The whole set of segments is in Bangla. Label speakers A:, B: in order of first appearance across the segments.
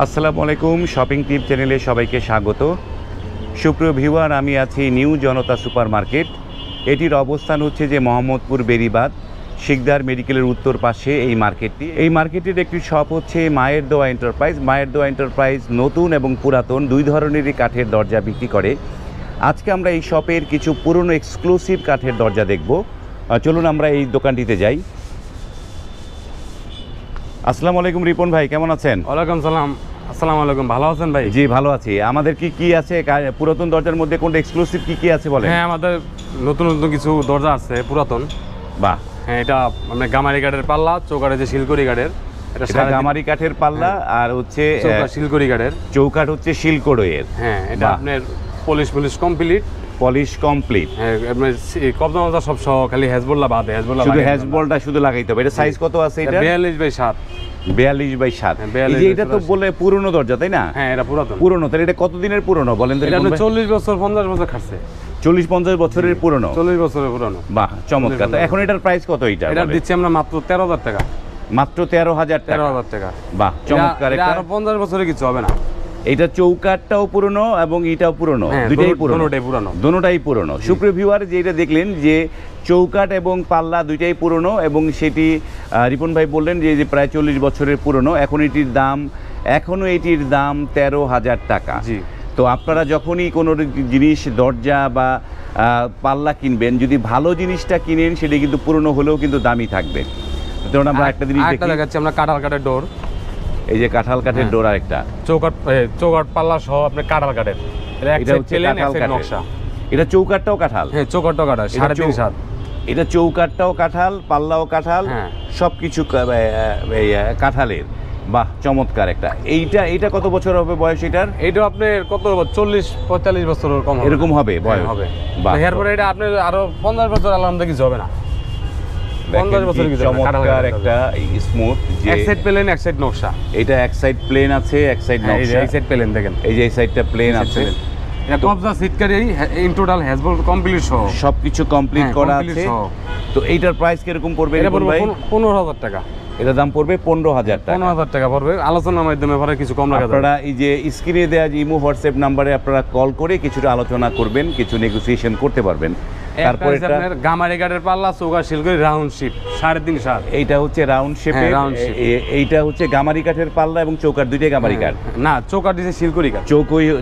A: আসসালামু আলাইকুম শপিং টিপ চ্যানেলে সবাইকে স্বাগত। সুপ্রিয় ভিউয়ার, আমি আছি নিউ জনতা সুপার মার্কেট। এটির অবস্থান হচ্ছে যে মোহাম্মদপুর বেরিবাদ শিকদার মেডিকেলের উত্তর পাশে এই মার্কেটটি। এই মার্কেটের একটি শপ হচ্ছে মায়ের দোয়া এন্টারপ্রাইজ। মায়ের দোয়া এন্টারপ্রাইজ নতুন এবং পুরাতন দুই ধরনেরই কাঠের দরজা বিক্রি করে। আজকে আমরা এই শপের কিছু পুরনো এক্সক্লুসিভ কাঠের দরজা দেখব। চলুন আমরা এই দোকানটিতে যাই। আসসালামু আলাইকুম রিপন ভাই, কেমন আছেন?
B: ওয়ালাইকুম সালাম। আসসালামু আলাইকুম, ভালো আছেন ভাই?
A: জি ভালো আছি। আমাদের কি আছে পুরাতন দরজার মধ্যে কোনটা এক্সক্লুসিভ কি আছে বলেন?
B: হ্যাঁ, আমাদের নতুন নতুন কিছু দরজা আছে পুরাতন।
A: বাহ,
B: হ্যাঁ, এটা মানে গামারি কাঠের পাল্লা, চৌকাঠে যে শিলকড়ি কাঠের।
A: এটা গামারি কাঠের পাল্লা আর হচ্ছে
B: শিলকড়ি কাঠের
A: চৌকাঠ হচ্ছে শিলকড়ইয়ের।
B: হ্যাঁ, এটা আপনার পলিশ কমপ্লিট।
A: Polish complete.
B: হ্যাঁ, আপনার কবজা মজা সব সহ, খালি হেজবুল্লাহ বাদে। হেজবুল্লাহ
A: শুধু হেজবলটা শুধু লাগাইতে হবে। এটা সাইজ কত আছে? এটা
B: 42/7।
A: 42/7। এটা তো বলে পুরনো দরজা, তাই না?
B: হ্যাঁ, এটা পুরাতন।
A: পুরনো, তাহলে এটা কতদিনের পুরনো বলেন তো?
B: এটা 40 বছর 50 বছর খাচ্ছে।
A: 40-50 বছরের পুরনো।
B: 40 বছরের পুরনো।
A: বাহ, চমৎকার। তো এখন এটার প্রাইস কত?
B: এটা দিচ্ছি আমরা মাত্র 13,000 টাকা।
A: মাত্র 13,000 টাকা।
B: 13,000 টাকা।
A: বাহ, চমৎকার।
B: এটা আরো 50 বছরে কিছু হবে না।
A: এটা চৌকাঠটাও পুরনো এবং এটাও পুরনো, দুটোই পুরনো। দুটোটাই পুরনো। সুপ্রিয় ভিউয়ার, যেটা দেখলেন যে চৌকাঠ এবং পাল্লা দুইটাই পুরনো এবং সেটি রিপন ভাই বললেন যে প্রায় 40 বছরের পুরনো। এখনও এটির দাম 13,000 টাকা।
B: জি।
A: তো আপনারা যখনই কোনো জিনিস দরজা বা পাল্লা কিনবেন, যদি ভালো জিনিসটা কিনেন সেটা কিন্তু পুরনো হলেও কিন্তু দামি থাকবে। ধরুন আমরা একটা জিনিস
B: দেখাচ্ছি, আমরা কাঁঠাল কাঠের ডোর।
A: এই যে কাঁঠাল কাঠের ডোর, আরেকটা
B: চৌকাঠ পাল্লা সহ আপনার কাঁঠাল কাঠের।
A: এটা হচ্ছে কাঁঠাল নকশা। এটা চৌকাঠটাও কাঁঠাল।
B: হ্যাঁ, চৌকাঠটাও কাঁঠাল। 3.5
A: এটা চৌকাঠটাও কাঁঠাল, পাল্লাও কাঁঠাল, সবকিছু কাঁঠালের। বাহ, চমৎকার একটা। এইটা কত বছর হবে বয়স এটার?
B: এইটা আপনার কত 40-45 বছর
A: এরকম হবে বয়স
B: হবে। এরপরে এটা আপনার আরো 50 বছর আলহামদুলিল্লাহ কিছু হবে না। 50 বছর কিছু
A: চমৎকার একটা স্মুথ যে
B: এক সাইড প্লেন এক সাইড নকশা।
A: এটা এক সাইড প্লেন আছে, এক সাইড নকশা।
B: এই সাইড প্লেন দেখেন,
A: এই যে এই সাইডটা প্লেন আছে।
B: এটা কবজা সিটকারি ইন টোটাল হেজবল কমপ্লিট সহ
A: সবকিছু কমপ্লিট করা আছে। তো এইটার প্রাইস কিরকম পড়বে?
B: এটা পড়বে 15,000 টাকা।
A: এটার দাম পড়বে 15,000 টাকা।
B: 15,000 টাকা পড়বে। আলোচনার মাধ্যমে পরে কিছু কম রাখা যাবে।
A: আপনারা এই যে স্ক্রিনে দেওয়া যে ইমো হোয়াটসঅ্যাপ নাম্বারে আপনারা কল করে কিছুটা আলোচনা করবেন, কিছু নেগোসিয়েশন করতে পারবেন।
B: তারপরে আপনার গামারি কাঠের পাল্লা, চৌকাঠ শিলকড়ি রাউন্ড শেপ 3.5
A: এইটা হচ্ছে রাউন্ড শেপের। এইটা হচ্ছে গামারি কাঠের পাল্লা এবং চৌকাঠ দুইটাই গামারি কাঠ।
B: না, চৌকাঠ দিছে শিলকড়ি কাঠ।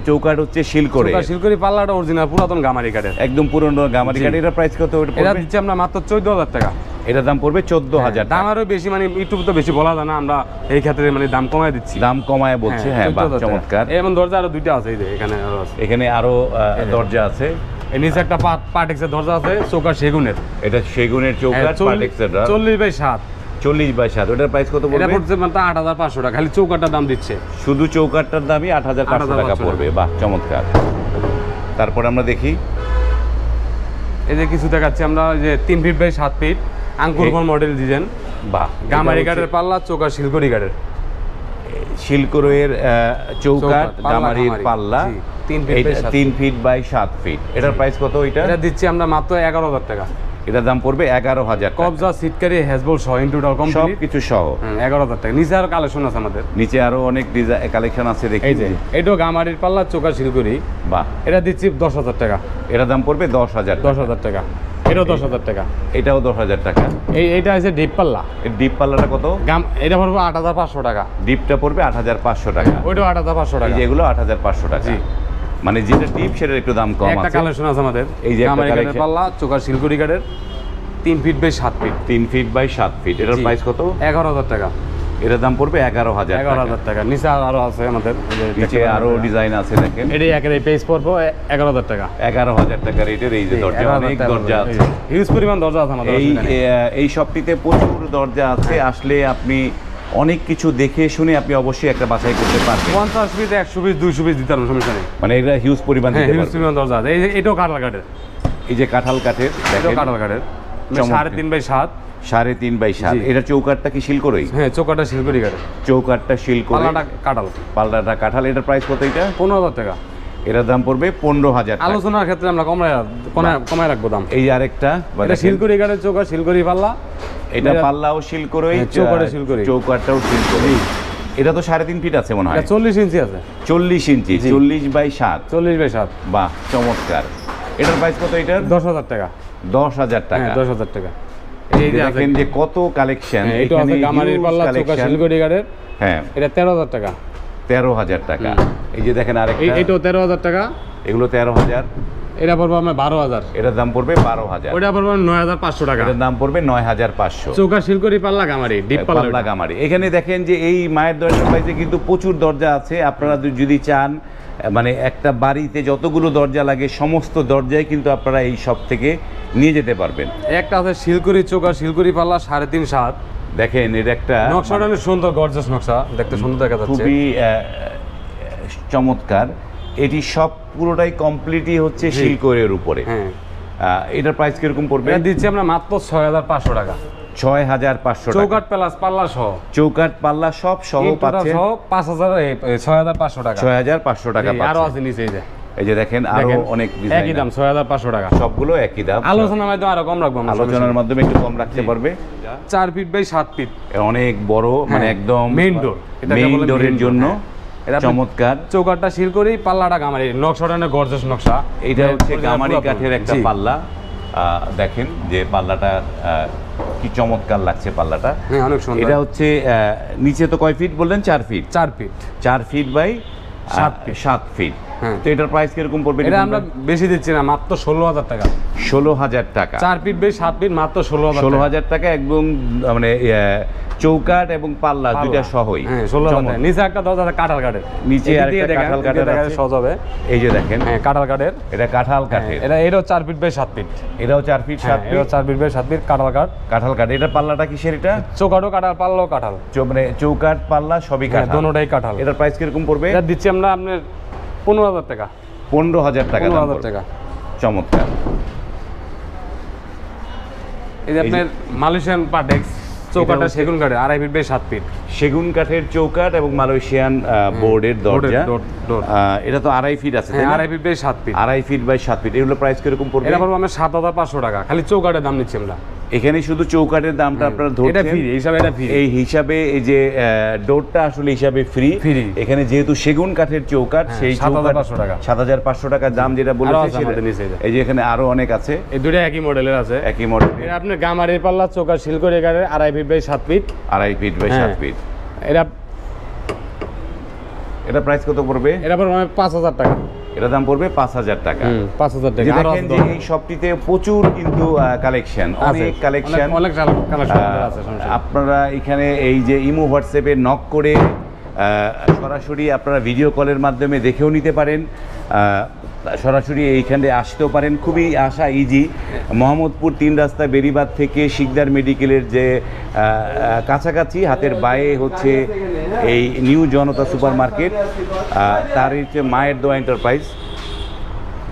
A: চৌকাঠ হচ্ছে শিলকড়ি।
B: শিলকড়ি পাল্লাটা অরিজিনাল পুরাতন গামারি কাঠের,
A: একদম পুরনো গামারি কাঠ। এটার প্রাইস কত?
B: এটা দিচ্ছি আমরা মাত্র 14,000 টাকা।
A: এটার দাম পড়বে 14,000 টাকা।
B: দাম আরো বেশি, মানে ইউটিউব তো বেশি বলা যায় না, আমরা এই ক্ষেত্রে মানে দাম কমায় দিচ্ছি।
A: দাম কমায় বলছে। হ্যাঁ, চমৎকার।
B: এমন দরজা আরো দুইটা আছে। এই যে
A: এখানে আরো দরজা আছে।
B: এই নিচে একটা পার্টেক্সের দরজা আছে, চৌকাঠ সেগুনের।
A: এটা সেগুনের চৌকাঠ, পার্টেক্সের।
B: 40/7।
A: 40/7। ওটার প্রাইস কত পড়বে?
B: এটা পড়ছে মাত্র 8,500 টাকা। খালি চৌকাঠটার দাম দিচ্ছে,
A: শুধু চৌকাঠটার দামই 8,500 টাকা পড়বে। বাহ, চমৎকার। তারপর আমরা দেখি,
B: এই যে কিছু দেখাচ্ছি আমরা, যে 3 ফিট বাই 7 ফিট আঙ্কুরমল মডেল ডিজাইন।
A: বাহ,
B: গামারি কাঠের পাল্লা, চৌকাঠ শিলকড়ি কাঠের।
A: শিলকড়ইয়ের চৌকাঠ, গামারির পাল্লা, 3 ফিট বাই 7 ফিট। এটার প্রাইস কত?
B: এটা দিচ্ছি আমরা মাত্র 11,000 টাকা।
A: এটার দাম পড়বে 11,000 টাকা।
B: কবজা সিটকারি হেজবল সহ ইন টোটাল কমপ্লিট
A: সবকিছু সহ
B: 11,000 টাকা। নিচে আরো কালেকশন আছে আমাদের,
A: নিচে আরো অনেক ডিজাইন কালেকশন আছে। দেখি,
B: এই যে এটাও গামারির পাল্লা, চৌকাঠ শিলকড়ি।
A: বাহ,
B: এটা দিচ্ছি 10,000 টাকা।
A: এটার দাম পড়বে 10,000
B: টাকা। এটাও 10,000 টাকা।
A: এটাও 10,000 টাকা।
B: এইটা আছে ডিপ পাল্লা।
A: ডিপ পাল্লাটা কত?
B: এটা পড়বে 8,500 টাকা।
A: ডিপটা পড়বে 8,500 টাকা।
B: ওইটাও 8,500 টাকা।
A: যেগুলো 8,500 টাকা। মানে যেটা ডিপ সেটার একটু দাম কম আছে।
B: একটা কালেকশন আছে আমাদের,
A: এই যে
B: গামারি কাঠের পাল্লা, চৌকাঠ শিলকড়ি কাঠের, 3 feet by 7 feet.
A: 3 feet by 7 feet. এটার প্রাইস কত?
B: 11,000 টাকা।
A: এটার দাম পড়বে
B: 11,000 টাকা। নিচে আরো আছে আমাদের,
A: নিচে আরো ডিজাইন আছে। দেখেন,
B: এটাই একেবারে পেজ পড়বে 11,000 টাকা।
A: 11,000 টাকা রেটের এই যে দরজা, অনেক দরজা আছে,
B: হিউজ পরিমাণ দরজা আছে আমাদের।
A: এই শপটিতে প্রচুর দরজা আছে। আসলে আপনি অনেক কিছু দেখে শুনে আপনি অবশ্যই একটা বাছাই করতে পারবেন।
B: 50 পিস, 100 পিস, 200 পিস দিতে পারবেন, সমস্যা নেই।
A: মানে এটা হিউজ পরিমাণ দিতে পারবেন।
B: হিউজ পরিমাণ দরজা আছে। এটাও কাঁঠাল কাঠের।
A: এই যে কাঁঠাল কাঠের,
B: এটাও কাঁঠাল কাঠের, 3.5/7।
A: 3.5/7। এটা চৌকাঠটা কি শিলকড়ই?
B: হ্যাঁ, চৌকাঠটা শিলকড়ি কাঠের।
A: চৌকাঠটা শিলকড়ি,
B: পাল্লাটা কাঁঠাল।
A: পাল্লাটা কাঁঠাল। এটার প্রাইস কত? এটা
B: 15,000 টাকা।
A: এটার দাম পড়বে 15,000 টাকা।
B: আলোচনার ক্ষেত্রে আমরা কমায় রাখবো দাম।
A: এই আরেকটা,
B: এটা শিলকড়ি কাঠের চৌকাঠ শিলকড়ি পাল্লা।
A: এটা পাল্লাও শিলকড়ই,
B: চৌকাঠও শিলকড়ি,
A: চৌকাঠটাও শিলকড়ি। এটা তো 3.5 ফিট আছে মনে হয়।
B: 40 ইঞ্চি আছে।
A: 40 ইঞ্চি, 40/7।
B: 40/7।
A: বাহ, চমৎকার। এটার প্রাইস কত এটার?
B: 10,000 টাকা।
A: 10,000 টাকা।
B: 10,000 টাকা। এই যে
A: দেখেন যে কত কালেকশন।
B: এটা আছে গামারির পাল্লা চৌকা শিলগড়ি গাড়ের।
A: হ্যাঁ,
B: এটা 13,000 টাকা।
A: 13,000 টাকা। এই যে দেখেন আরেকটা,
B: এইটাও 13,000 টাকা।
A: এগুলো 13,000।
B: এটা পড়বে আমার 12,000।
A: এটার দাম পড়বে 12,000।
B: ওটা পড়বে 9,500 টাকা।
A: এটার দাম পড়বে 9,500।
B: চৌকা শিলগড়ি পাল্লা গামারি, ডিপ
A: পাল্লা গামারি। এখানে দেখেন যে এই মায়ের দরজার পাইতে কিন্তু প্রচুর দরজা আছে। আপনারা যদি চান, মানে একটা বাড়িতে যতগুলো দরজা লাগে সমস্ত দরজাই কিন্তু আপনারা এই সব থেকে নিয়ে যেতে পারবেন।
B: একটা আছে শিলগড়ি চৌকা শিলগড়ি পাল্লা 3.5-7।
A: দেখেন এর একটা
B: নকশাটা অনেক সুন্দর, গর্জাস নকশা, দেখতে সুন্দর দেখা যাচ্ছে,
A: খুবই চমৎকার। এটি সব পুরোটাই কমপ্লিটই হচ্ছে শিলকোরের উপরে।
B: হ্যাঁ,
A: এটার প্রাইস কিরকম পড়বে?
B: এটা দিচ্ছি আমরা মাত্র 6,500 টাকা।
A: 6,500 টাকা।
B: চৌকাট প্লাস পাল্লা সহ,
A: চৌকাট পাল্লা সব সহ পাচ্ছেন
B: 6,500 টাকা।
A: 6,500 টাকা
B: আরো
A: পাচ্ছেন।
B: আছে নিচে,
A: এই যে দেখেন আরো অনেক ডিজাইন,
B: একই দাম 6,500 টাকা।
A: সবগুলো একই দাম।
B: আলোচনার মাধ্যমে আরো কম রাখবো,
A: আলোচনার মাধ্যমে একটু কম রাখতে পারবে।
B: 4 ফিট বাই 7 ফিট,
A: অনেক বড়, মানে একদম
B: মেইন ডোর।
A: মেইন ডোরের জন্য চমৎকার।
B: চৌকাটটা শিলকড়ি, পাল্লাটা গামারি, নকশাটা গর্জাস নকশা।
A: এইটা হচ্ছে গামারি কাঠের একটা পাল্লা। দেখেন যে পাল্লাটা কি চমৎকার লাগছে পাল্লাটা।
B: হ্যাঁ, অনেক সুন্দর।
A: এটা হচ্ছে নিচে তো কয় ফিট বললেন? 4 feet.
B: 4 feet,
A: 4 feet by 7 feet. তো এটার প্রাইস কিরকম পড়বে?
B: এটা আমরা বেশি দিচ্ছি না, মাত্র 16,000 টাকা।
A: 16,000 টাকা।
B: 4 ফিট বাই 7 ফিট, মাত্র
A: 16,000 টাকা। এবং মানে চৌকাট এবং পাল্লা দুইটা সহই।
B: হ্যাঁ, 16,000 টাকা। নিচে একটা দরজা কাঁঠাল কাঠের,
A: নিচে আরেকটা কাঁঠাল কাঠের আছে,
B: সহজ হবে।
A: এই যে দেখেন,
B: হ্যাঁ, কাঁঠাল কাঠের।
A: এটা কাঁঠাল কাঠের।
B: এটাও 4 ফিট বাই 7 ফিট।
A: এটাও 4 ফিট 7 ফিট।
B: এটাও 4 ফিট বাই 7 ফিট, কাঁঠাল কাঠ।
A: কাঁঠাল কাঠ। এটার পাল্লাটা কিসের? এটা
B: চৌকাটও কাঁঠাল, পাল্লাও কাঁঠাল।
A: মানে চৌকাট পাল্লা সবই কাঁঠাল,
B: দোনোটাই কাঁঠাল।
A: এটার প্রাইস কিরকম পড়বে?
B: এটা দিচ্ছি আমরা আপনার 15,000 টাকা।
A: 15,000 টাকা।
B: 15,000 টাকা।
A: চমৎকার।
B: এই যে আপনার মালয়েশিয়ান পাটেক্স চৌকাটটা সেগুন কাঠের, 2.5 ফিট বাই 7 ফিট।
A: সেগুন কাঠের চৌকাট এবং মালয়েশিয়ান বোর্ডের দরজা। এটা তো 2.5 ফিট আছে,
B: 2.5 feet by 7 feet.
A: 2.5 feet by 7 feet. এগুলো প্রাইস কিরকম পড়বে?
B: এটা পড়বে আমরা 7,500 টাকা। খালি চৌকাটের দাম নিচ্ছি আমরা।
A: এখানে শুধু চৌকাটের দামটা আপনারা ধরছেন,
B: এটা ফ্রি হিসাবে, এটা ফ্রি
A: এই হিসাবে। এই যে ডোরটা আসলে হিসাবে ফ্রি। এখানে যেহেতু সেগুন কাঠের চৌকাট, সেই
B: 7,500 টাকা।
A: 7,500 টাকা দাম যেটা বলেছে। এই যে এখানে আরো অনেক আছে,
B: এই দুটো একই মডেলের আছে,
A: একই মডেল।
B: এটা আপনার গামারির পাল্লা চৌকাট শিলকড়ি কাঠের, 2.5 feet by 7 feet.
A: 2.5 feet by 7 feet. এটা প্রাইস কত পড়বে?
B: এটা পড়বে 5,000 টাকা।
A: এটা দাম পড়বে 5,000 টাকা।
B: 5,000 টাকা।
A: দেখেন যে এই শপটিতে প্রচুর কিন্তু কালেকশন, অনেক কালেকশন,
B: অনেক কালেকশন আছে।
A: আপনারা এখানে এই যে ইমো হোয়াটসঅ্যাপে নক করে সরাসরি আপনারা ভিডিও কলের মাধ্যমে দেখেও নিতে পারেন, সরাসরি এইখানে আসতেও পারেন। খুবই আসা ইজি। মোহাম্মদপুর 3 রাস্তা বেরিবাদ থেকে শিকদার মেডিকেলের যে কাছাকাছি, হাতের বায়ে হচ্ছে এই নিউ জনতা সুপার মার্কেট, তার হচ্ছে মায়ের দোয়া এন্টারপ্রাইজ।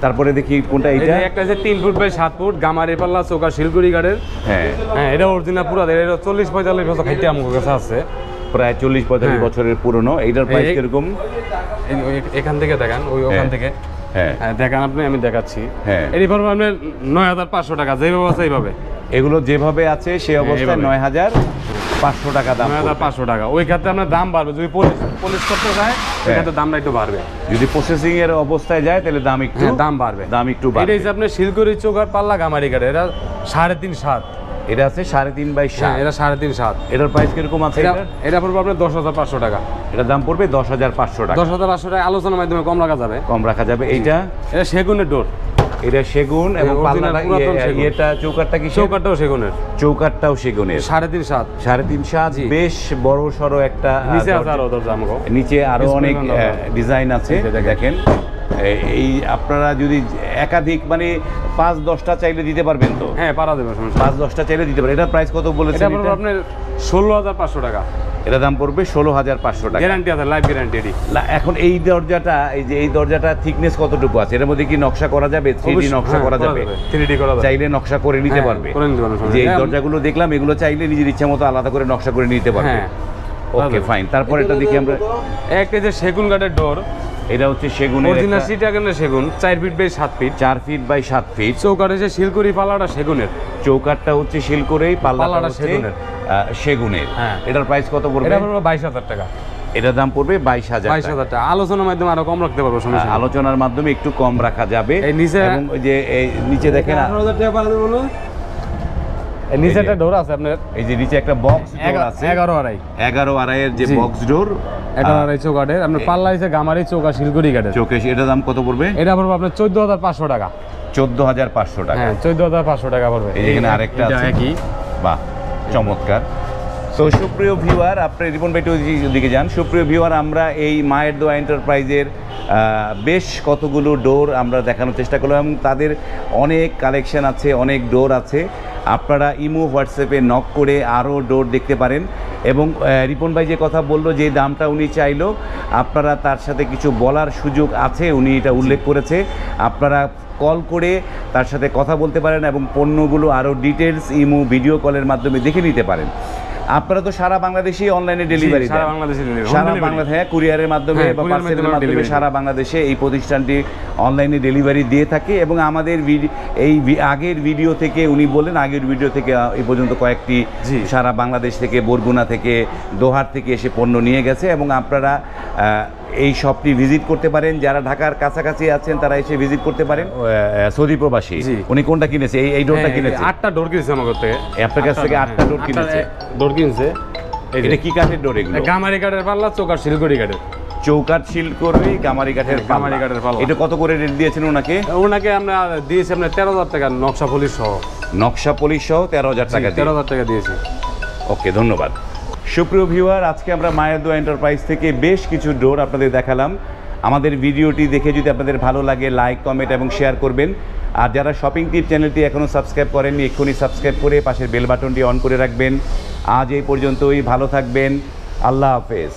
A: তারপরে দেখি কোনটা? এইটা
B: একটা আছে 3 ফুট বাই 7 ফুট গামারি পাল্লা চৌকা শিলগুড়ি গাড়ের।
A: হ্যাঁ,
B: এটা অরিজিনাল পুরা, এটা 40-45 বছর খাইতে আমার কাছে আছে,
A: প্রায় 40-45 বছরের পুরনো। এইটার প্রাইস কিরকম?
B: এখান থেকে দেখেন, ওখান থেকে দেখেন আপনি, আমি দেখাচ্ছি। এর পর আপনার 9,500 টাকা, যেভাবে আছে এইভাবে।
A: এগুলো যেভাবে আছে সেই অবস্থায় 9,500 টাকা দাম।
B: 9,500 টাকা। ওই ক্ষেত্রে আপনার দাম বাড়বে, যদি পলিশ করতে যায় ওই ক্ষেত্রে দামটা একটু বাড়বে।
A: যদি প্রসেসিং এর অবস্থায় যায় তাহলে দাম একটু
B: বাড়বে,
A: দাম একটু বাড়বে।
B: এটা হচ্ছে আপনার শিলগড়ি চৌকাট পাল্লা গামারি কাঠের, এটা 3.5-7।
A: এটা আছে 3.5 বাই 7।
B: এটা 3.5-7।
A: এটার প্রাইস কিরকম আছে?
B: এটা পড়বে আপনার 10,500 টাকা।
A: এটার দাম পড়বে 10,500 টাকা।
B: 10,500 টাকা আলোচনার মাধ্যমে কম রাখা যাবে,
A: কম রাখা যাবে। এইটা
B: এটা সেগুনের ডোর,
A: এটা সেগুন এবং পাল্লাটা এটা চৌকাটটা কি?
B: চৌকাটটাও সেগুনের,
A: চৌকাটটাও সেগুনের।
B: 3.5-7।
A: 3.5-7 বেশ বড় সরো একটা।
B: নিচে আছে আরো দরজা,
A: নিচে আরো অনেক ডিজাইন আছে। দেখেন এই আপনারা যদি একাধিক মানে 5-10টা চাইলে দিতে পারবেন তো?
B: হ্যাঁ, পারা যাবে,
A: 5-10টা চাইলে দিতে পারবেন। এটার প্রাইস কত বলেছেন?
B: এটা পড়বে আপনার 16,500 টাকা।
A: এটা দাম পড়বে 16,500 টাকা।
B: গ্যারান্টি আছে, লাইফ গ্যারান্টি।
A: এখন এই দরজাটা, এই যে এই দরজাটা থিকনেস কতটুকু আছে? এর মধ্যে কি নকশা করা যাবে? 3D নকশা করা যাবে?
B: 3D করা যাবে,
A: চাইলে নকশা করে নিতে পারবে। যে এই দরজাগুলো দেখলাম, এগুলো চাইলে নিজের ইচ্ছা মতো আলাদা করে নকশা করে নিতে পারবে। ওকে, ফাইন। তারপর এটা দেখি আমরা,
B: একটা যে সেগুন কাঠের ডোর।
A: এটা হচ্ছে সেগুনের
B: অরিজিনাল চিটাগাংয়ের সেগুন, 4 feet by 7 feet.
A: 4 feet by 7 feet.
B: চৌকাট হচ্ছে শিলকুড়ি, পাল্লাটা সেগুনের।
A: চৌকাটটা হচ্ছে শিলকুড়ি, পাল্লাটা সেগুনের। সেগুনের। এটার প্রাইস কত পড়বে?
B: এটা পড়বে 22,000 টাকা।
A: এটার দাম পড়বে 22,000
B: টাকা। আলোচনার মাধ্যমে আরো কম রাখতে পারবো, সমস্যা নেই।
A: আলোচনার মাধ্যমে একটু কম রাখা যাবে।
B: এই নিচে
A: এবং ওই যে এই নিচে দেখেন
B: 18,000 টাকা পারবে বলো। এই নিচে একটা ডোর আছে আপনার,
A: এই যে নিচে একটা বক্স ডোর আছে
B: 11.5
A: 11.5 এর যে বক্স ডোর
B: 11.5 চৌকাঠের। আপনার পাল্লা আছে গামারি চৌকা শিলগুড়ি কাঠের।
A: চোখে এটার দাম কত পড়বে?
B: এটা পড়বে আপনার 14,500 টাকা।
A: 14,500 টাকা।
B: হ্যাঁ 14,500 টাকা পড়বে।
A: এখানে আরেকটা আছে
B: একই।
A: বাহ, চমৎকার। তো সুপ্রিয় ভিউয়ার, আপনি রিপন ভাই দিকে যান। সুপ্রিয় ভিউয়ার, আমরা এই মায়ের দোয়া এন্টারপ্রাইজের বেশ কতগুলো ডোর আমরা দেখানোর চেষ্টা করলাম এবং তাদের অনেক কালেকশন আছে, অনেক ডোর আছে। আপনারা ইমো হোয়াটসঅ্যাপে নক করে আরও ডোর দেখতে পারেন। এবং রিপন ভাই যে কথা বললো, যে দামটা উনি চাইলো, আপনারা তার সাথে কিছু বলার সুযোগ আছে, উনি এটা উল্লেখ করেছে। আপনারা কল করে তার সাথে কথা বলতে পারেন এবং পণ্যগুলো আরও ডিটেলস ইমো ভিডিও কলের মাধ্যমে দেখে নিতে পারেন। আপনারা তো সারা বাংলাদেশে অনলাইনে ডেলিভারি দেন, সারা বাংলাদেশে, হ্যাঁ, কুরিয়ারের মাধ্যমে বা পার্সেলের মাধ্যমে সারা বাংলাদেশে এই প্রতিষ্ঠানটি অনলাইনে ডেলিভারি দিয়ে থাকে। এবং আমাদের এই আগের ভিডিও থেকে উনি বলেন, আগের ভিডিও থেকে এই পর্যন্ত কয়েকটি সারা বাংলাদেশ থেকে, বরগুনা থেকে, দোহার থেকে এসে পণ্য নিয়ে গেছে। এবং আপনারা এই শপটি ভিজিট করতে পারেন। যারা ঢাকার কাছাকাছি আছেন তারা এসে ভিজিট করতে পারেন। সৌদি প্রবাসী উনি কোনটা কিনেছে? এই ডোরটা কিনেছে।
B: 8টা ডোর কিনেছে আমার কাছ থেকে।
A: আপনার কাছ থেকে 8টা ডোর কিনেছে।
B: ডোর কিনছে।
A: এটা কি কাঠের ডোর? এগুলো
B: গামারি কাঠের পাল্লা, চৌকাঠ শিলগুড়ি কাঠের।
A: চৌকাঠ শিলগুড়ি গামারি কাঠের পাল্লা। এটা কত করে রেট দিয়েছেন ওনাকে?
B: ওনাকে আমরা দিয়েছি আপনার 13,000 টাকা, নকশা পলিশ সহ।
A: নকশা পলিশ সহ 13,000 টাকা।
B: 13,000 টাকা দিয়েছি।
A: ওকে, ধন্যবাদ। সুপ্রিয় ভিউয়ার, আজকে আমরা মায়ের দোয়া এন্টারপ্রাইজ থেকে বেশ কিছু ডোর আপনাদের দেখালাম। আমাদের ভিডিওটি দেখে যদি আপনাদের ভালো লাগে, লাইক, কমেন্ট এবং শেয়ার করবেন। আর যারা শপিং টিপ চ্যানেলটি এখনও সাবস্ক্রাইব করেননি, এক্ষুনি সাবস্ক্রাইব করে পাশের বেল বাটনটি অন করে রাখবেন। আজ এই পর্যন্তই, ভালো থাকবেন, আল্লাহ হাফেজ।